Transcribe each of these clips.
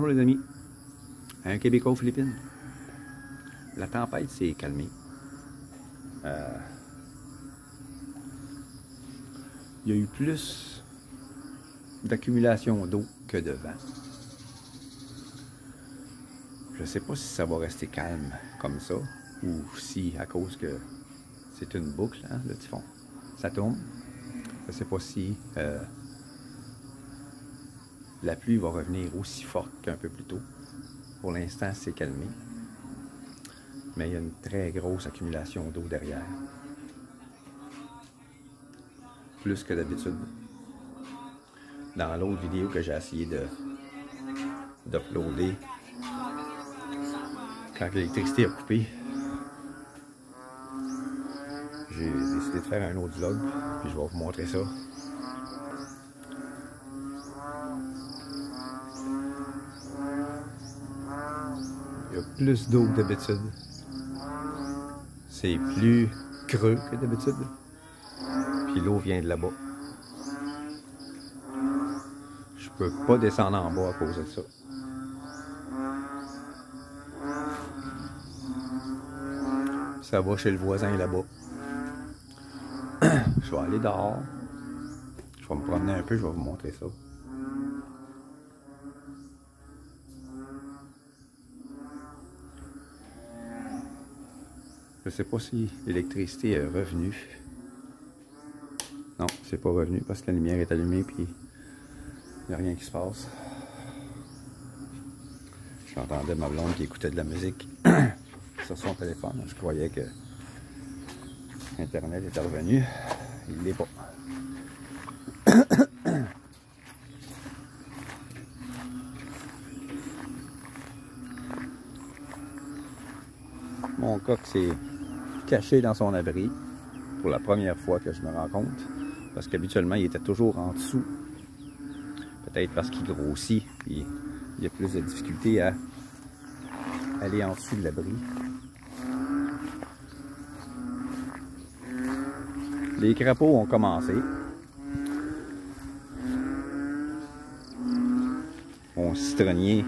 Bonjour les amis, un Québécois aux Philippines. La tempête s'est calmée. Il y a eu plus d'accumulation d'eau que de vent. Je ne sais pas si ça va rester calme comme ça ou si à cause que c'est une boucle, hein, le typhon, ça tourne. Je ne sais pas si la pluie va revenir aussi forte qu'un peu plus tôt. Pour l'instant, c'est calmé. Mais il y a une très grosse accumulation d'eau derrière. Plus que d'habitude. Dans l'autre vidéo que j'ai essayé d'uploader, quand l'électricité a coupé, j'ai décidé de faire un autre vlog, puis je vais vous montrer ça. Il y a plus d'eau que d'habitude. C'est plus creux que d'habitude. Puis l'eau vient de là-bas. Je peux pas descendre en bas à cause de ça. Ça va chez le voisin là-bas. Je vais aller dehors. Je vais me promener un peu, je vais vous montrer ça. Je sais pas si l'électricité est revenue. Non, c'est pas revenu parce que la lumière est allumée puis il n'y a rien qui se passe. J'entendais ma blonde qui écoutait de la musique sur son téléphone. Je croyais que Internet était revenu. Il l'est pas. Mon coq s'est caché dans son abri pour la première fois que je me rends compte. Parce qu'habituellement, il était toujours en dessous. Peut-être parce qu'il grossit. Puis il y a plus de difficultés à aller en dessous de l'abri. Les crapauds ont commencé. Mon citronnier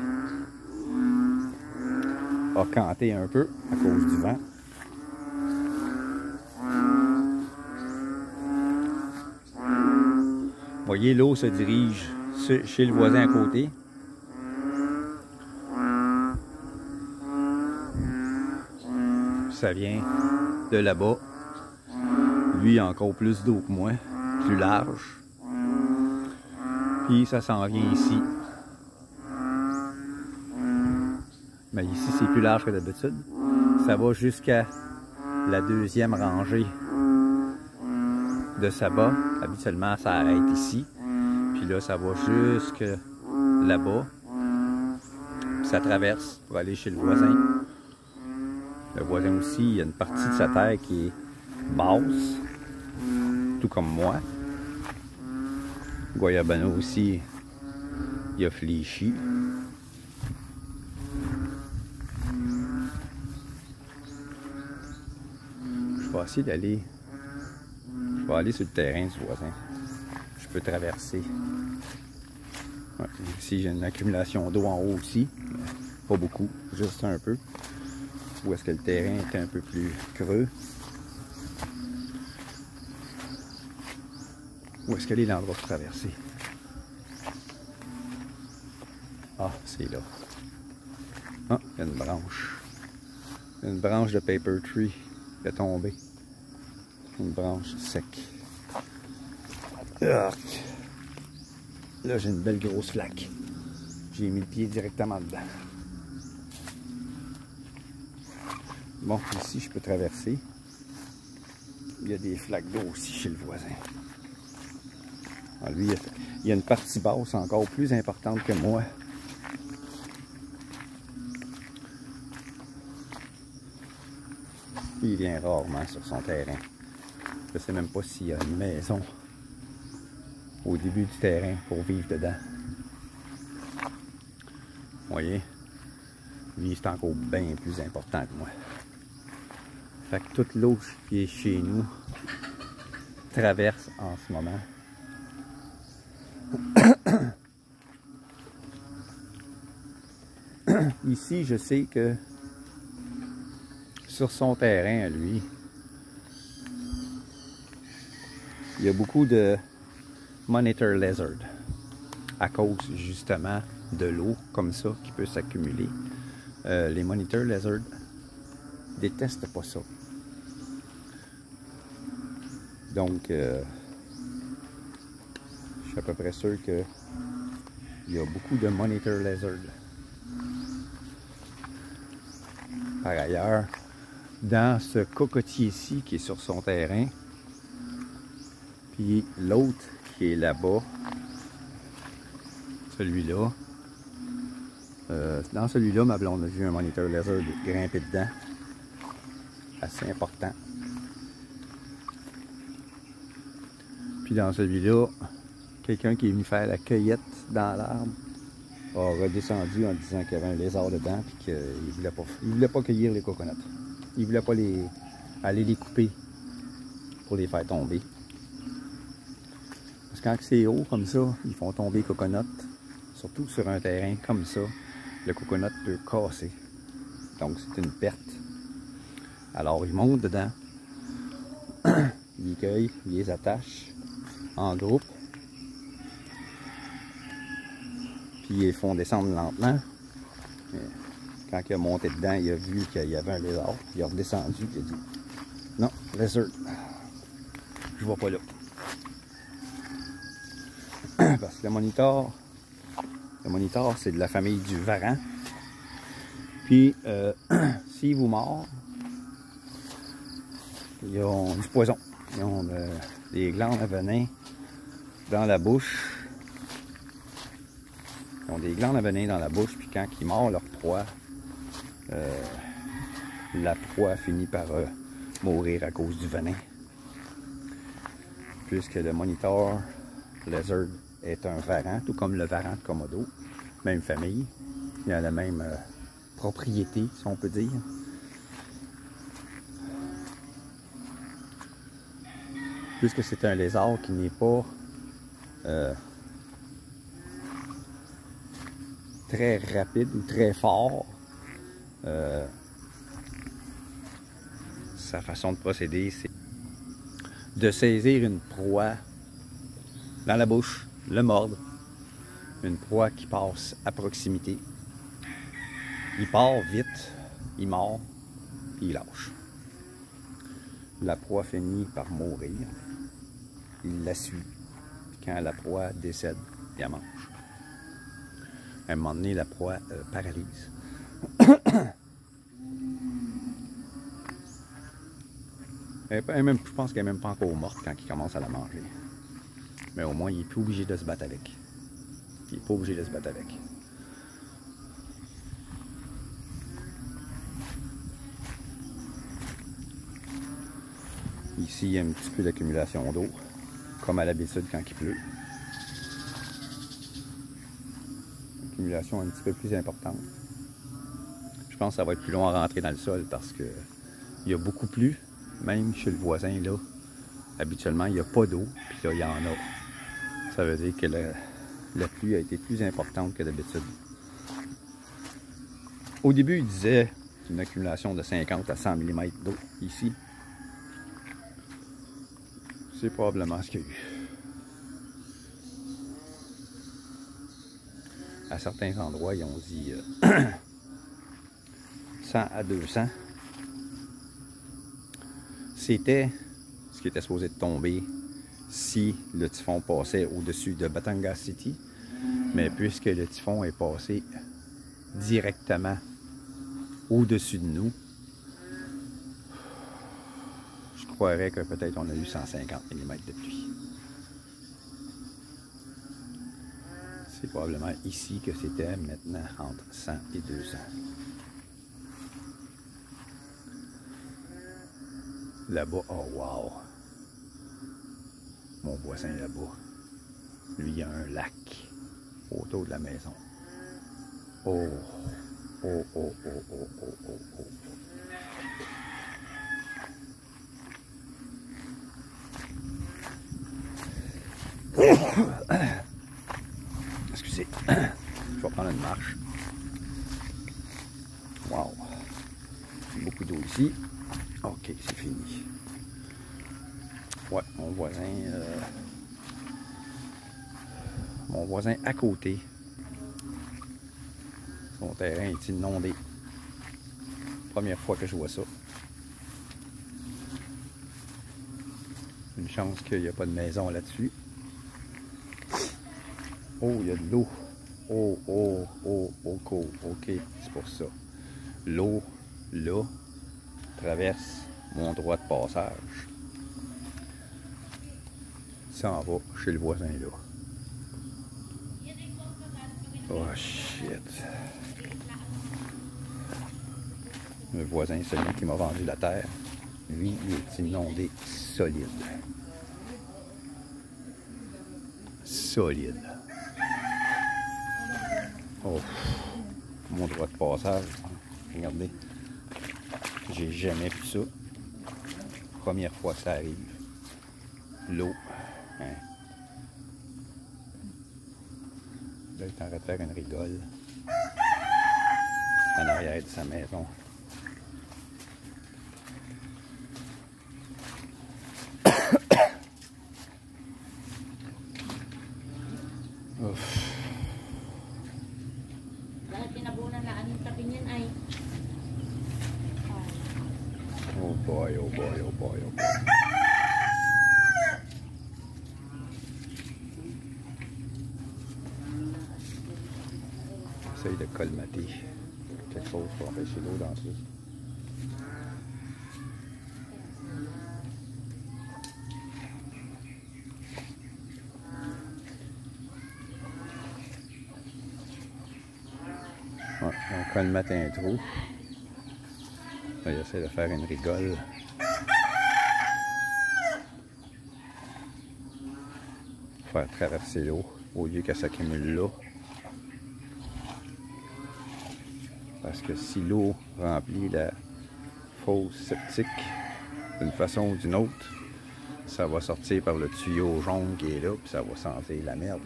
a canté un peu à cause du vent. Vous voyez, l'eau se dirige chez le voisin à côté. Ça vient de là-bas. Lui a encore plus d'eau que moi, plus large. Puis ça s'en vient ici. Mais ici c'est plus large que d'habitude. Ça va jusqu'à la deuxième rangée de sabbat. Habituellement ça arrête ici. Puis là ça va jusque là-bas. Ça traverse pour aller chez le voisin. Le voisin aussi, il y a une partie de sa terre qui est basse. Tout comme moi. Guayabano aussi, il a fléchi. Je vais essayer d'aller. Je vais aller sur le terrain du voisin. Je peux traverser. Ouais, ici, j'ai une accumulation d'eau en haut aussi. Pas beaucoup, juste un peu. Où est-ce que le terrain est un peu plus creux. Où est-ce qu'elle est l'endroit pour traverser? Ah, c'est là. Ah, il y a une branche. Il y a une branche de paper tree qui est tombée. Une branche sec. Là, j'ai une belle grosse flaque. J'ai mis le pied directement dedans. Bon, ici, je peux traverser. Il y a des flaques d'eau aussi chez le voisin. Alors, lui, il y a une partie basse encore plus importante que moi. Il vient rarement sur son terrain. Je ne sais même pas s'il y a une maison au début du terrain pour vivre dedans. Vous voyez, lui, c'est encore bien plus important que moi. Fait que toute l'eau qui est chez nous traverse en ce moment. ici, je sais que sur son terrain, lui, il y a beaucoup de monitor lizard à cause justement de l'eau comme ça qui peut s'accumuler. Les monitor lizard détestent pas ça. Donc, je suis à peu près sûr que il y a beaucoup de monitor lizard. Par ailleurs, dans ce cocotier-ci qui est sur son terrain, puis l'autre qui est là-bas, celui-là, dans celui-là, ma blonde a vu un monitor lizard grimper dedans, assez important. Puis dans celui-là, quelqu'un qui est venu faire la cueillette dans l'arbre a redescendu en disant qu'il y avait un lézard dedans et qu'il ne voulait pas cueillir les coconuts. Il ne voulait pas aller les couper pour les faire tomber. Parce que quand c'est haut comme ça, ils font tomber les coconuts, surtout sur un terrain comme ça, le coconut peut casser. Donc c'est une perte. Alors ils montent dedans, ils les cueillent, ils les attachent en groupe, puis ils les font descendre lentement. Quand il a monté dedans, il a vu qu'il y avait un lézard, il a redescendu, il a dit non, lizard, je vois pas là. Parce que le monitor c'est de la famille du varan. Puis s'il vous mord, ils ont du poison, ils ont des glandes à venin dans la bouche. Ils ont des glandes à venin dans la bouche, puis quand ils mordent leur proie, la proie finit par mourir à cause du venin. Puisque le monitor lizard est un varan, tout comme le varan de Komodo, même famille, il a la même propriété, si on peut dire. Puisque c'est un lézard qui n'est pas très rapide ou très fort, sa façon de procéder, c'est de saisir une proie dans la bouche, le mordre, une proie qui passe à proximité. Il part vite, il mord, puis il lâche. La proie finit par mourir. Il la suit. Puis quand la proie décède, il la mange. À un moment donné, la proie paralyse. Je pense qu'elle n'est même pas encore morte quand il commence à la manger. Mais au moins, il n'est plus obligé de se battre avec. Il n'est pas obligé de se battre avec. Ici, il y a un petit peu d'accumulation d'eau, comme à l'habitude quand il pleut. Accumulation un petit peu plus importante. Je pense que ça va être plus long à rentrer dans le sol parce que il y a beaucoup plu, même chez le voisin là. Habituellement, il n'y a pas d'eau, puis là, il y en a. Ça veut dire que la pluie a été plus importante que d'habitude. Au début, il disait une accumulation de 50 à 100 mm d'eau ici. C'est probablement ce qu'il y a eu. À certains endroits, ils ont dit 100 à 200. C'était ce qui était supposé de tomber si le typhon passait au-dessus de Batanga City. Mais puisque le typhon est passé directement au-dessus de nous, je croirais que peut-être on a eu 150 mm de pluie. C'est probablement ici que c'était maintenant entre 100 et 200. Là-bas, oh wow! Mon voisin là-bas, lui, il y a un lac autour de la maison. Oh! Oh, oh, oh, oh, oh, oh, oh. Excusez, je vais prendre une marche. Wow! Beaucoup d'eau ici. Ok, c'est fini. Ouais, mon voisin à côté, son terrain est inondé. Première fois que je vois ça. Une chance qu'il n'y a pas de maison là-dessus. Oh, il y a de l'eau. Oh, oh, oh, ok, ok, c'est pour ça. L'eau, là, traverse mon droit de passage. Ça en va chez le voisin, là. Oh, shit. Le voisin, celui qui m'a vendu la terre, lui, il est inondé solide. Solide. Oh, mon droit de passage. Regardez. J'ai jamais vu ça. Première fois que ça arrive. L'eau. Hein. Là, il est en train de faire une rigole. En arrière de sa maison. Ouf. Oh boy, oh boy, oh boy, oh boy. J'essaye de colmater quelque chose pour empêcher l'eau d'entrer. Ouais, on colmate un trou. Là, j'essaie de faire une rigole. Faire traverser l'eau au lieu qu'elle s'accumule là. Parce que si l'eau remplit la fosse septique d'une façon ou d'une autre, ça va sortir par le tuyau jaune qui est là, puis ça va sentir la merde.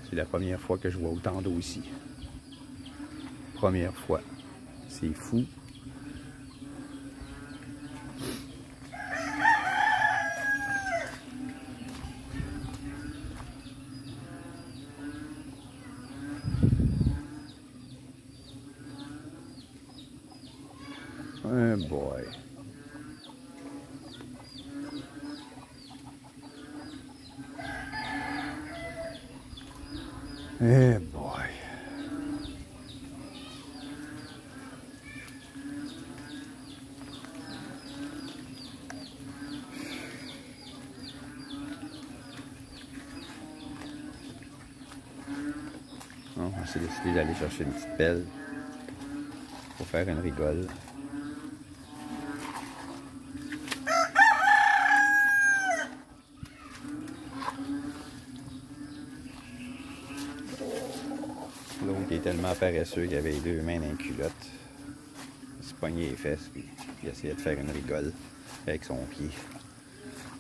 C'est la première fois que je vois autant d'eau ici. Première fois. C'est fou. Oh boy. Eh boy. On s'est décidé d'aller chercher une petite pelle pour faire une rigole. L'autre il est tellement paresseux qu'il avait les deux mains dans les culottes. Il se pognait les fesses puis il essayait de faire une rigole avec son pied.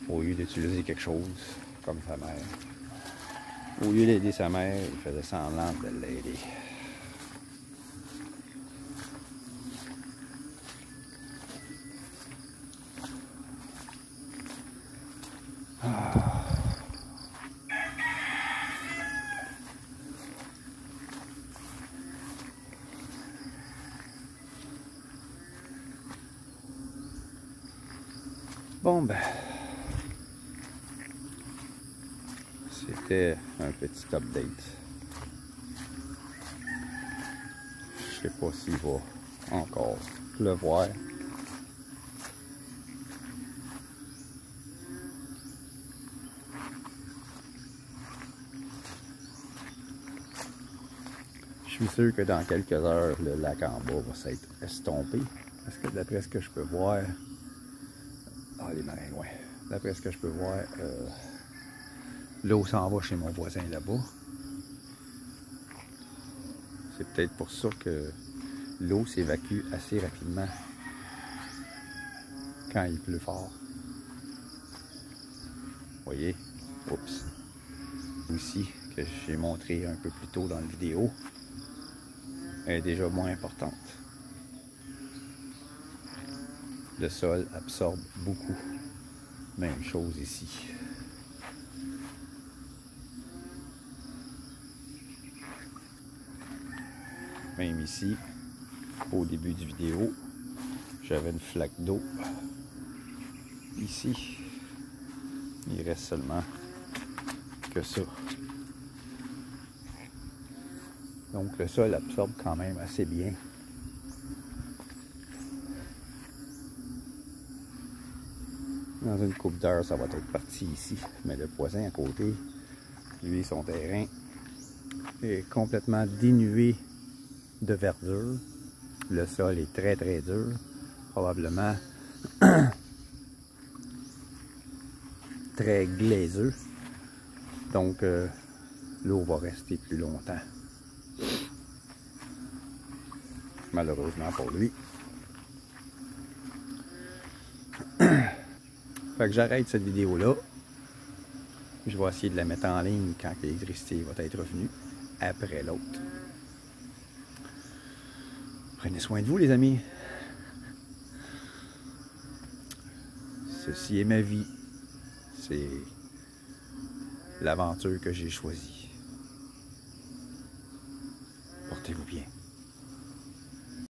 Au lieu d'utiliser quelque chose comme sa mère. Au lieu d'aider sa mère, il faisait semblant de l'aider. Bon ben, c'était un petit update. Je sais pas s'il va encore pleuvoir. Je suis sûr que dans quelques heures, le lac en bas va s'être estompé. Parce que d'après ce que je peux voir... Ah, les marins loin. D'après ce que je peux voir, l'eau s'en va chez mon voisin là-bas. C'est peut-être pour ça que l'eau s'évacue assez rapidement quand il pleut fort. Vous voyez? Oups. Ici, que j'ai montré un peu plus tôt dans la vidéo est déjà moins importante. Le sol absorbe beaucoup. Même chose ici. Même ici, au début du vidéo, j'avais une flaque d'eau. Ici, il reste seulement que ça. Donc le sol absorbe quand même assez bien. Dans une couple d'heures, ça va être parti ici. Mais le voisin à côté, lui, son terrain est complètement dénué de verdure. Le sol est très très dur. Probablement très glaiseux. Donc l'eau va rester plus longtemps. Malheureusement pour lui. Fait que j'arrête cette vidéo-là. Je vais essayer de la mettre en ligne quand l'électricité va être revenue, après l'autre. Prenez soin de vous, les amis. Ceci est ma vie. C'est l'aventure que j'ai choisie.